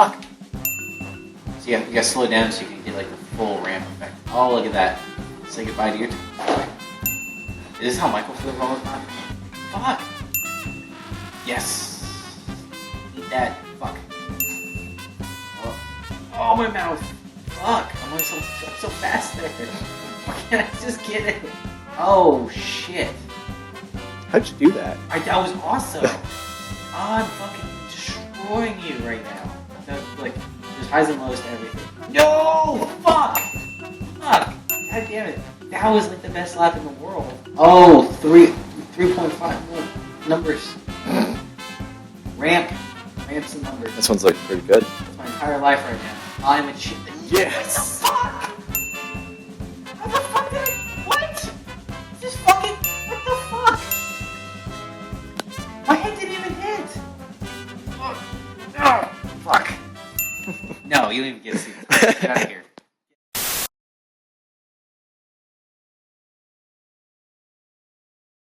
Fuck! So you gotta slow down so you can get like the full ramp effect. Oh, look at that. Say goodbye to your time. Is this how Michael feels all the time? Fuck! Yes! Eat that. Fuck. Oh, my mouth! Fuck! I'm so fast there. Why can't I just get it? Oh, shit. How'd you do that? That was awesome. I'm fucking destroying you right now. Like, there's highs and lows to everything. No! Fuck! Fuck! God damn it. That was like the best lap in the world. Oh, 3.5 numbers. Ramps and numbers. This one's looking pretty good. That's my entire life right now. I'm achieving. Yes! Fuck! How the fuck did I... What? Just fucking... What the fuck? My head didn't even hit. Oh, fuck. No, you don't even get to see this. Get out of here.